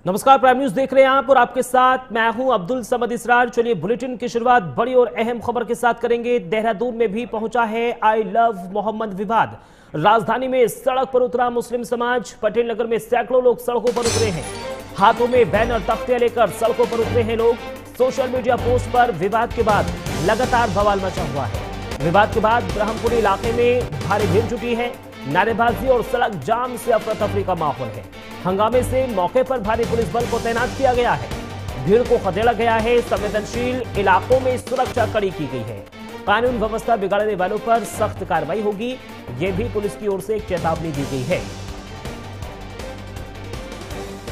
नमस्कार, prime news देख रहे हैं आप और आपके साथ मैं हूं अब्दुल समद इसरार। चलिए बुलेटिन की शुरुआत बड़ी और अहम खबर के साथ करेंगे। देहरादून में भी पहुंचा है आई लव मोहम्मद विवाद। राजधानी में सड़क पर उतरा मुस्लिम समाज। पटेल नगर में सैकड़ों लोग सड़कों पर उतरे हैं। हाथों में बैनर तख्तियां लेकर सड़कों पर उतरे हैं लोग। सोशल मीडिया पोस्ट पर विवाद के बाद लगातार बवाल मचा हुआ है। विवाद के बाद ब्रह्मपुरी इलाके में भारी भीड़ जुटी है। नारेबाजी और सड़क जाम से अफरा तफरी का माहौल है। हंगामे से मौके पर भारी पुलिस बल को तैनात किया गया है। भीड़ को खदेड़ा गया है। संवेदनशील इलाकों में सुरक्षा कड़ी की गई है। कानून व्यवस्था बिगाड़ने वालों पर सख्त कार्रवाई होगी, यह भी पुलिस की ओर से एक चेतावनी दी गई है।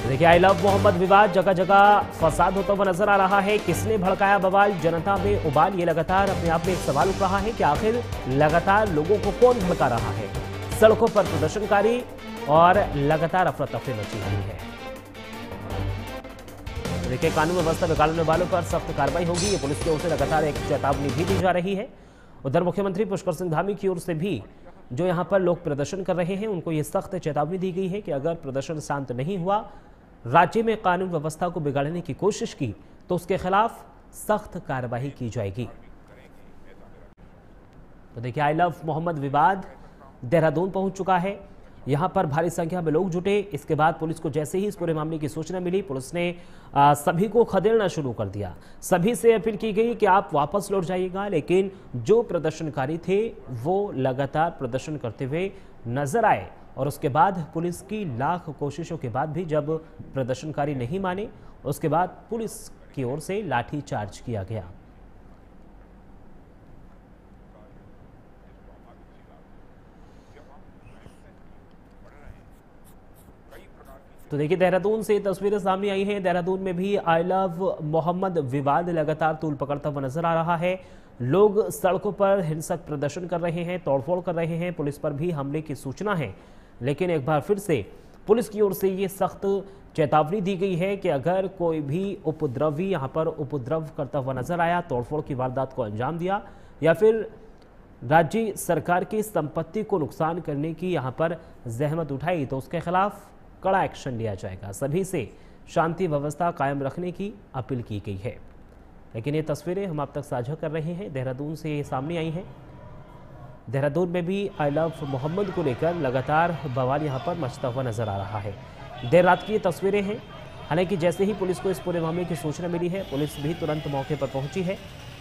देखिए, आई लव मोहम्मद विवाद जगह जगह फसाद होता हुआ नजर आ रहा है। किसने भड़काया बवाल, जनता में उबाल, ये लगातार अपने आप में एक सवाल उठ रहा है कि आखिर लगातार लोगों को कौन भड़का रहा है। सड़कों पर प्रदर्शनकारी और लगातार अफरा तफरी मची हुई है। देखिए, कानून व्यवस्था बिगाड़ने वालों पर सख्त कार्रवाई होगी, ये पुलिस की ओर से लगातार एक चेतावनी भी दी जा रही है। उधर मुख्यमंत्री पुष्कर सिंह धामी की ओर से भी जो यहां पर लोग प्रदर्शन कर रहे हैं उनको ये सख्त चेतावनी दी गई है कि अगर प्रदर्शन शांत नहीं हुआ, राज्य में कानून व्यवस्था को बिगाड़ने की कोशिश की तो उसके खिलाफ सख्त कार्रवाई की जाएगी। तो देखिए, आई लव मोहम्मद विवाद देहरादून पहुंच चुका है। यहां पर भारी संख्या में लोग जुटे। इसके बाद पुलिस को जैसे ही इस पूरे मामले की सूचना मिली, पुलिस ने सभी को खदेड़ना शुरू कर दिया। सभी से अपील की गई कि आप वापस लौट जाइएगा, लेकिन जो प्रदर्शनकारी थे वो लगातार प्रदर्शन करते हुए नजर आए। और उसके बाद पुलिस की लाख कोशिशों के बाद भी जब प्रदर्शनकारी नहीं माने, उसके बाद पुलिस की ओर से लाठी चार्ज किया गया। तो देखिए, देहरादून से तस्वीरें सामने आई हैं। देहरादून में भी आई लव मोहम्मद विवाद लगातार तूल पकड़ता हुआ नजर आ रहा है। लोग सड़कों पर हिंसक प्रदर्शन कर रहे हैं, तोड़फोड़ कर रहे हैं। पुलिस पर भी हमले की सूचना है, लेकिन एक बार फिर से पुलिस की ओर से ये सख्त चेतावनी दी गई है कि अगर कोई भी उपद्रवी यहाँ पर उपद्रव करता हुआ नजर आया, तोड़फोड़ की वारदात को अंजाम दिया या फिर राज्य सरकार की संपत्ति को नुकसान करने की यहाँ पर जहमत उठाई, तो उसके खिलाफ कड़ा एक्शन लिया जाएगा। सभी से शांति व्यवस्था कायम रखने की अपील की गई है। लेकिन ये तस्वीरें हम आप तक साझा कर रहे हैं, देहरादून से ये सामने आई हैं। देहरादून में भी आई लव मोहम्मद को लेकर लगातार बवाल यहाँ पर मचता हुआ नजर आ रहा है। देर रात की ये तस्वीरें हैं। हालांकि जैसे ही पुलिस को इस पूरे मामले की सूचना मिली है, पुलिस भी तुरंत मौके पर पहुंची है।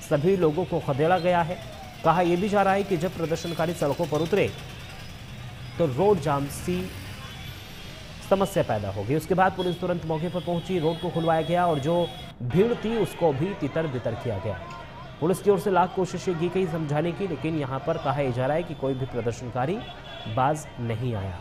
सभी लोगों को खदेड़ा गया है। कहा यह भी जा रहा है कि जब प्रदर्शनकारी सड़कों पर उतरे तो रोड जाम सी समस्या पैदा होगी। उसके बाद पुलिस तुरंत मौके पर पहुंची, रोड को खुलवाया गया और जो भीड़ थी उसको भी तितर बितर किया गया। पुलिस की ओर से लाख कोशिशें की गई समझाने की, लेकिन यहां पर कहा जा रहा है कि कोई भी प्रदर्शनकारी बाज नहीं आया।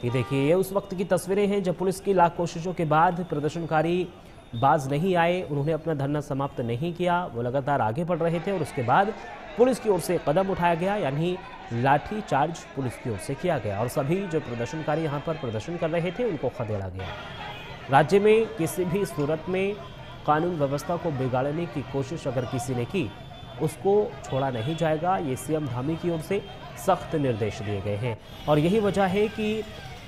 ये देखिए, ये उस वक्त की तस्वीरें हैं जब पुलिस की लाख कोशिशों के बाद प्रदर्शनकारी बाज नहीं आए। उन्होंने अपना धरना समाप्त नहीं किया, वो लगातार आगे बढ़ रहे थे और उसके बाद पुलिस की ओर से कदम उठाया गया, यानी लाठी चार्ज पुलिस की ओर से किया गया और सभी जो प्रदर्शनकारी यहाँ पर प्रदर्शन कर रहे थे उनको खदेड़ा गया। राज्य में किसी भी सूरत में कानून व्यवस्था को बिगाड़ने की कोशिश अगर किसी ने की, उसको छोड़ा नहीं जाएगा। ये सीएम धामी की ओर से सख्त निर्देश दिए गए हैं और यही वजह है कि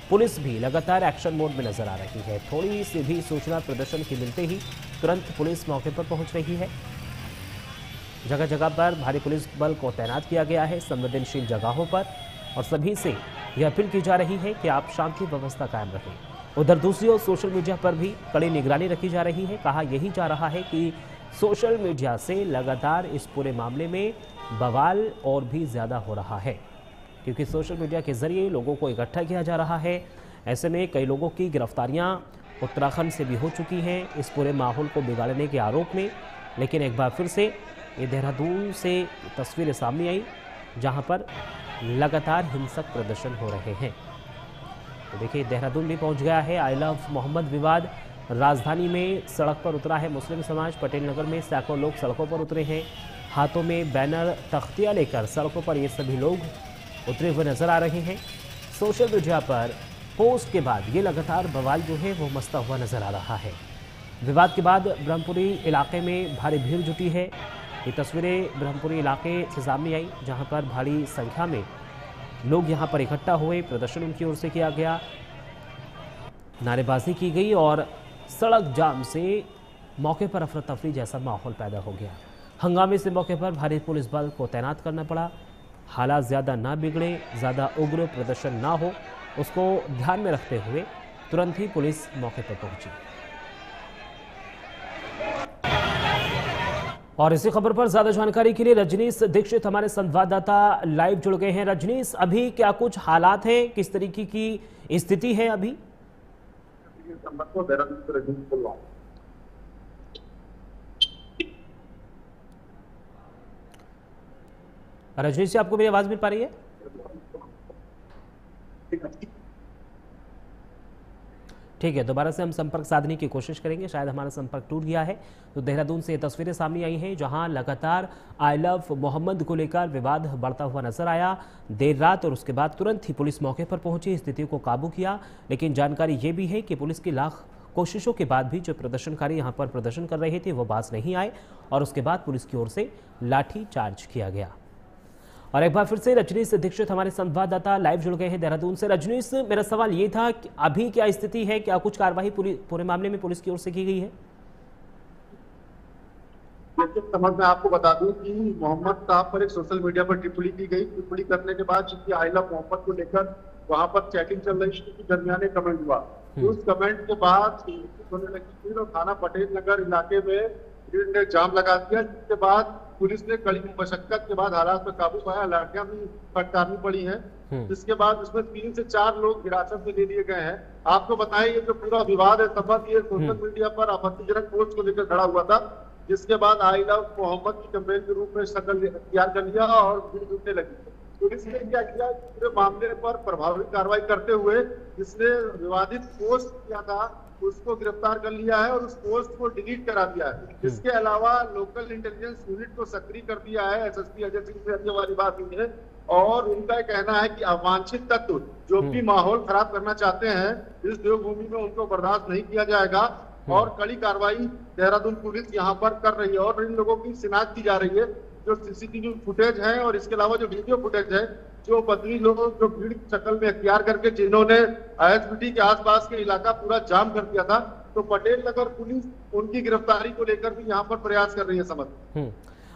पुलिस भी लगातार एक्शन मोड में नजर आ रही है। थोड़ी सी भी सूचना प्रदर्शन की मिलते ही तुरंत पुलिस मौके पर पहुंच रही है। जगह जगह पर भारी पुलिस बल को तैनात किया गया है संवेदनशील जगहों पर और सभी से यह अपील की जा रही है कि आप शांति व्यवस्था कायम रखें। उधर दूसरी ओर सोशल मीडिया पर भी कड़ी निगरानी रखी जा रही है। कहा यही जा रहा है कि सोशल मीडिया से लगातार इस पूरे मामले में बवाल और भी ज़्यादा हो रहा है, क्योंकि सोशल मीडिया के जरिए लोगों को इकट्ठा किया जा रहा है। ऐसे में कई लोगों की गिरफ्तारियां उत्तराखंड से भी हो चुकी हैं इस पूरे माहौल को बिगाड़ने के आरोप में। लेकिन एक बार फिर से ये देहरादून से तस्वीरें सामने आई जहां पर लगातार हिंसक प्रदर्शन हो रहे हैं। तो देखिए, देहरादून भी पहुंच गया है आई लव मोहम्मद विवाद। राजधानी में सड़क पर उतरा है मुस्लिम समाज। पटेल नगर में सैकड़ों लोग सड़कों पर उतरे हैं। हाथों में बैनर तख्तियां लेकर सड़कों पर ये सभी लोग उतरे हुए नजर आ रहे हैं। सोशल मीडिया पर पोस्ट के बाद ये लगातार बवाल जो है वो मचता हुआ नजर आ रहा है। विवाद के बाद ब्रह्मपुरी इलाके में भारी भीड़ जुटी है। ये तस्वीरें ब्रह्मपुरी इलाके से सामने आई जहां पर भारी संख्या में लोग यहां पर इकट्ठा हुए, प्रदर्शन उनकी ओर से किया गया। नारेबाजी की गई और सड़क जाम से मौके पर अफरा तफरी जैसा माहौल पैदा हो गया। हंगामे से मौके पर भारी पुलिस बल को तैनात करना पड़ा। हालात ज़्यादा ना बिगड़े, ज़्यादा उग्र प्रदर्शन ना हो, उसको ध्यान में रखते हुए तुरंत ही पुलिस मौके पर पहुंची। और इसी खबर पर ज्यादा जानकारी के लिए रजनीश दीक्षित हमारे संवाददाता लाइव जुड़ गए हैं। रजनीश, अभी क्या कुछ हालात हैं, किस तरीके की स्थिति है अभी? रजनीश जी, आपको मेरी आवाज मिल पा रही है? ठीक है, दोबारा से हम संपर्क साधने की कोशिश करेंगे, शायद हमारा संपर्क टूट गया है। तो देहरादून से ये तस्वीरें सामने आई हैं जहां लगातार आई लव मोहम्मद को लेकर विवाद बढ़ता हुआ नजर आया देर रात, और उसके बाद तुरंत ही पुलिस मौके पर पहुंची, स्थिति को काबू किया। लेकिन जानकारी ये भी है कि पुलिस की लाख कोशिशों के बाद भी जो प्रदर्शनकारी यहां पर प्रदर्शन कर रहे थे वो बाज नहीं आए, और उसके बाद पुलिस की ओर से लाठी चार्ज किया गया। और एक बार फिर से रजनीश दीक्षित हमारे संवाददाता लाइव जुड़ गए हैं देहरादून से। रजनीश, मेरा सवाल ये था कि अभी क्या स्थिति है, क्या कुछ कार्रवाई पूरे मामले में पुलिस की ओर से की गई है? समझ में आपको बता दूं कि मोहम्मद साहब पर एक सोशल मीडिया पर टिप्पणी की गई। टिप्पणी करने के बाद चूंकि आई लव मोहम्मद को लेकर वहां पर चैटिंग चल रही थी, उसके दरमियान एक कमेंट हुआ। उस कमेंट के बाद होने लगी थी और थाना पटेल नगर इलाके में भीड़ ने जाम लगा दिया, जिसके बाद पुलिस ने कड़ी मशक्कत के बाद हालात पर काबू पाया। लाठियां भी फटकारनी पड़ी हैं, जिसके बाद उसमें 3 से 4 लोग हिरासत में ले लिए गए हैं। आपको बताएं, ये जो पूरा विवाद है संबंध ये सोशल मीडिया पर आपत्तिजनक पोस्ट को लेकर खड़ा हुआ था, जिसके बाद आई लव मोहम्मद की कैंपेन के रूप में शक्ल इख्तियार कर लिया और भीड़ जुटने लगी। पुलिस ने क्या किया, पूरे मामले पर प्रभावी कार्रवाई करते हुए जिसने विवादित पोस्ट किया था उसको गिरफ्तार कर लिया है और उस पोस्ट को डिलीट करा दिया है। इसके अलावा लोकल इंटेलिजेंस यूनिट को सक्रिय कर दिया है। एसएसपी अजय सिंह से अन्य वाली बात हुई है, और उनका कहना है कि अवांछित तत्व जो भी माहौल खराब करना चाहते हैं इस देवभूमि में उनको बर्दाश्त नहीं किया जाएगा, और कड़ी कार्रवाई देहरादून पुलिस यहाँ पर कर रही है। और इन लोगों की शिनाख्त की जा रही है, जो सीसीटीवी फुटेज है और इसके अलावा जो वीडियो फुटेज है, जो बदली लोग जो भीड़ की शक्ल में अख्तियार करके जिन्होंने आईएसबीटी के आसपास के इलाका पूरा जाम कर दिया था, तो पटेल नगर पुलिस उनकी गिरफ्तारी को लेकर भी यहाँ पर प्रयास कर रही है। समझ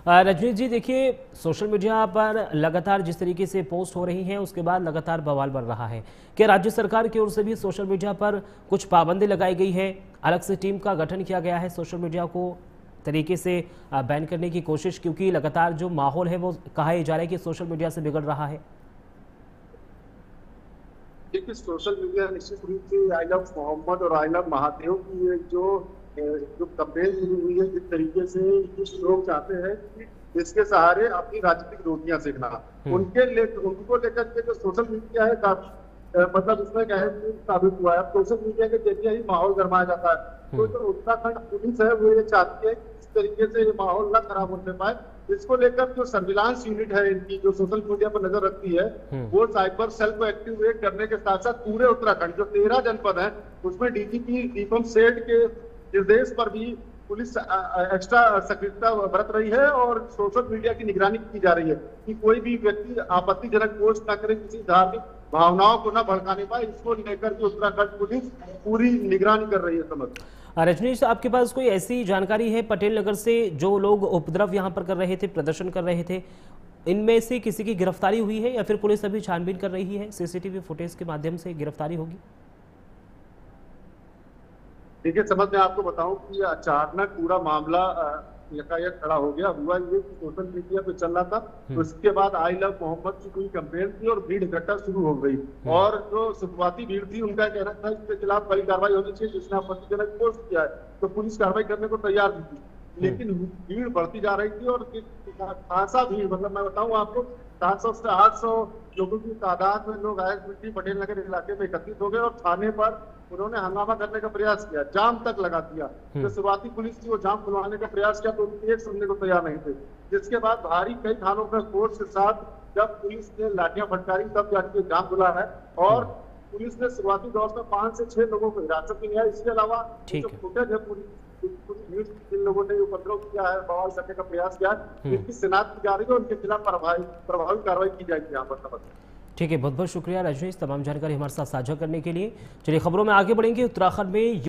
रजनीश जी, देखिए सोशल मीडिया पर लगातार जिस तरीके से पोस्ट हो रही हैं उसके बाद लगातार बवाल बढ़ रहा है। क्या राज्य सरकार की ओर से भी सोशल मीडिया पर कुछ पाबंदी लगाई गई है? अलग से टीम का गठन किया गया है सोशल मीडिया को तरीके से बैन करने की कोशिश, क्योंकि लगातार जो माहौल है वो कहा जा रहा है कि सोशल मीडिया से बिगड़ रहा है? देखिए, सोशल मीडिया निश्चित रूप से आई लव मोहम्मद और आई लव महादेव की जो कैंपेन शुरू हुई है, जिस तरीके से कुछ लोग चाहते हैं कि इसके सहारे अपनी राजनीतिक रोटियां सेकना, उनको लेकर के जो सोशल मीडिया है काफी मतलब इसमें क्या है साबित हुआ है। सोशल मीडिया के जरिए ही माहौल गरमाया जाता है। तो जो उत्तराखंड पुलिस है वो ये चाहती है कि इस तरीके से ये माहौल न खराब होने पाए। इसको लेकर जो सर्विलांस यूनिट है इनकी, जो सोशल मीडिया पर नजर रखती है, वो साइबर सेल को एक्टिवेट करने के साथ साथ पूरे उत्तराखंड जो 13 जनपद है उसमें डीजीपी दीपम सेठ के निर्देश पर भी पुलिस एक्स्ट्रा सक्रियता बरत रही है और सोशल मीडिया की निगरानी की जा रही है कि कोई भी व्यक्ति आपत्तिजनक पोस्ट न करे, किसी धार्मिक भावनाओं को न भड़काने पाए। इसको लेकर के उत्तराखंड पुलिस पूरी निगरानी कर रही है। समझ रजनीश, आपके पास कोई ऐसी जानकारी है पटेल नगर से जो लोग उपद्रव यहाँ पर कर रहे थे, प्रदर्शन कर रहे थे, इनमें से किसी की गिरफ्तारी हुई है या फिर पुलिस अभी छानबीन कर रही है? सीसीटीवी फुटेज के माध्यम से गिरफ्तारी होगी? देखिए, समझ में आपको बताऊं कि अचानक पूरा मामला यकायक खड़ा हो गया। हुआ ये कि सोशल मीडिया पे चल रहा था, उसके बाद आई लव मोहम्मद की कोई कैंपेन थी और भीड़ इकट्ठा शुरू हो गई, और जो शुरुआती भीड़ थी उनका कहना था इसके खिलाफ कड़ी कार्रवाई होनी चाहिए, जिसने आपत्तिजनक पोस्ट किया है। तो पुलिस कार्रवाई करने को तैयार नहीं थी, लेकिन भीड़ बढ़ती जा रही थी और खासा भीड़, मतलब मैं बताऊं आपको 700 से 800 लोगों की तादाद में लोग आईएसबीटी पटेल नगर इलाके में एकत्रित हो गए और थाने पर उन्होंने हंगामा करने का प्रयास किया, जाम तक लगा दिया। तो शुरुआती पुलिस की वो जाम खुलवाने का प्रयास किया तो उनकी एक सुनने को तैयार नहीं थे, जिसके बाद भारी कई थानों का फोर्स के साथ जब पुलिस ने लाठियां फटकारी तब जाके जाम खुला है, और पुलिस ने शुरुआती दौर में 5 से 6 लोगों को हिरासत में लिया। इसके अलावा जो फुटेज है पूरी जिन लोगों ने उपद्रव किया है, बवाल करने का प्रयास किया है, इनकी शिनाख्त की जा रही है और उनके खिलाफ प्रभावी कार्रवाई की जाएगी यहाँ पर। ठीक है, बहुत बहुत शुक्रिया रजनीश, तमाम जानकारी हमारे साथ साझा करने के लिए। चलिए खबरों में आगे बढ़ेंगे। उत्तराखंड में